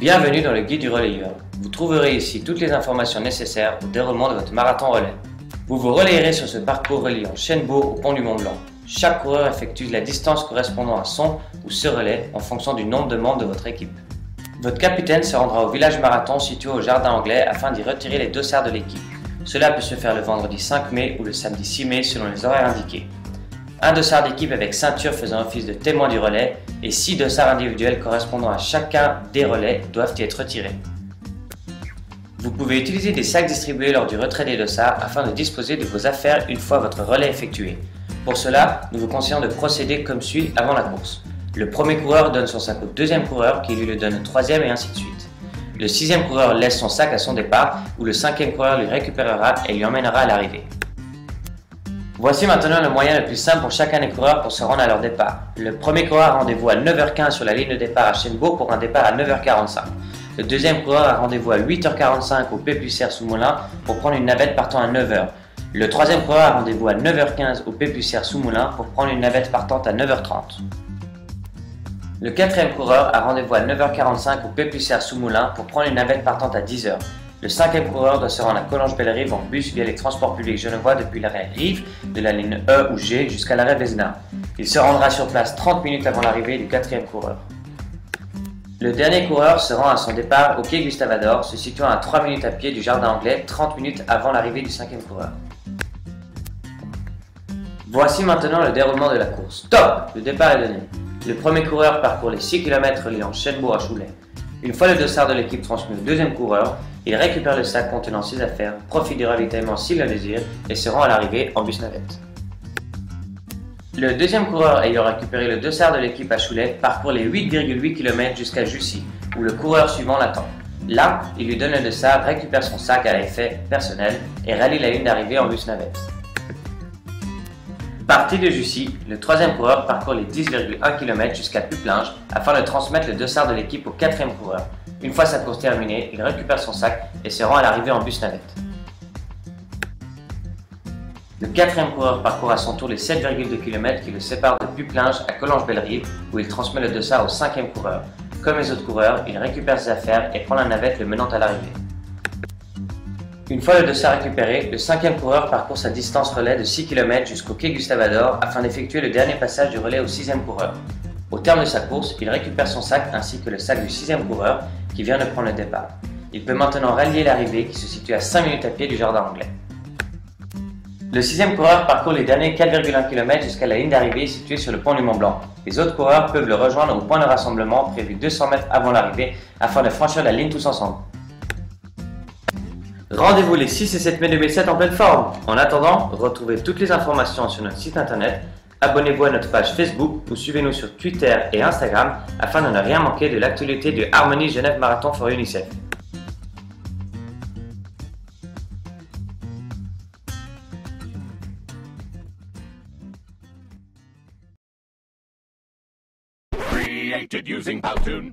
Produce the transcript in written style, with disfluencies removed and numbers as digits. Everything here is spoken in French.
Bienvenue dans le guide du relayeur. Vous trouverez ici toutes les informations nécessaires au déroulement de votre marathon relais. Vous vous relayerez sur ce parcours reliant Chêne-Bourg au pont du Mont-Blanc. Chaque coureur effectue la distance correspondant à son ou ce relais en fonction du nombre de membres de votre équipe. Votre capitaine se rendra au village marathon situé au Jardin Anglais afin d'y retirer les dossards de l'équipe. Cela peut se faire le vendredi 5 mai ou le samedi 6 mai selon les horaires indiqués. Un dossard d'équipe avec ceinture faisant office de témoin du relais et 6 dossards individuels correspondant à chacun des relais doivent y être retirés. Vous pouvez utiliser des sacs distribués lors du retrait des dossards afin de disposer de vos affaires une fois votre relais effectué. Pour cela, nous vous conseillons de procéder comme suit avant la course. Le premier coureur donne son sac au deuxième coureur qui lui le donne au troisième et ainsi de suite. Le sixième coureur laisse son sac à son départ où le cinquième coureur lui récupérera et lui emmènera à l'arrivée. Voici maintenant le moyen le plus simple pour chacun des coureurs pour se rendre à leur départ. Le premier coureur a rendez-vous à 9h15 sur la ligne de départ à Chêne-Bourg pour un départ à 9h45. Le deuxième coureur a rendez-vous à 8h45 au Pépucère sous Moulins pour prendre une navette partant à 9h. Le troisième coureur a rendez-vous à 9h15 au Pépucère sous Moulins pour prendre une navette partante à 9h30. Le quatrième coureur a rendez-vous à 9h45 au Pépucère sous Moulins pour prendre une navette partante à 10h. Le cinquième coureur doit se rendre à Collonges-Bellerive en bus via les transports publics genevois depuis l'arrêt Rive de la ligne E ou G jusqu'à l'arrêt Vézina. Il se rendra sur place 30 minutes avant l'arrivée du quatrième coureur. Le dernier coureur se rend à son départ au quai Gustave-Ador, se situant à 3 minutes à pied du Jardin Anglais, 30 minutes avant l'arrivée du cinquième coureur. Voici maintenant le déroulement de la course. Top! Le départ est donné. Le premier coureur parcourt les 6 km reliant Chêne-Bourg à Choulais. Une fois le dossard de l'équipe transmis au deuxième coureur, il récupère le sac contenant ses affaires, profite du ravitaillement s'il le désire et se rend à l'arrivée en bus-navette. Le deuxième coureur ayant récupéré le dossard de l'équipe à Choulais parcourt les 8,8 km jusqu'à Jussy, où le coureur suivant l'attend. Là, il lui donne le dossard, récupère son sac à effet personnel et rallie la ligne d'arrivée en bus-navette. Parti de Jussy, le troisième coureur parcourt les 10,1 km jusqu'à Puplinges afin de transmettre le dossard de l'équipe au quatrième coureur. Une fois sa course terminée, il récupère son sac et se rend à l'arrivée en bus-navette. Le quatrième coureur parcourt à son tour les 7,2 km qui le séparent de Puplinges à Collonges-Bellerive où il transmet le dossard au cinquième coureur. Comme les autres coureurs, il récupère ses affaires et prend la navette le menant à l'arrivée. Une fois le dossard récupéré, le cinquième coureur parcourt sa distance relais de 6 km jusqu'au quai Gustave-Ador afin d'effectuer le dernier passage du relais au sixième coureur. Au terme de sa course, il récupère son sac ainsi que le sac du sixième coureur qui vient de prendre le départ. Il peut maintenant rallier l'arrivée qui se situe à 5 minutes à pied du Jardin Anglais. Le sixième coureur parcourt les derniers 4,1 km jusqu'à la ligne d'arrivée située sur le pont du Mont-Blanc. Les autres coureurs peuvent le rejoindre au point de rassemblement prévu 200 mètres avant l'arrivée afin de franchir la ligne tous ensemble. Rendez-vous les 6 et 7 mai 2007 en pleine forme. En attendant, retrouvez toutes les informations sur notre site internet, abonnez-vous à notre page Facebook ou suivez-nous sur Twitter et Instagram afin de ne rien manquer de l'actualité du Harmony Genève Marathon for UNICEF. Created using Powtoon.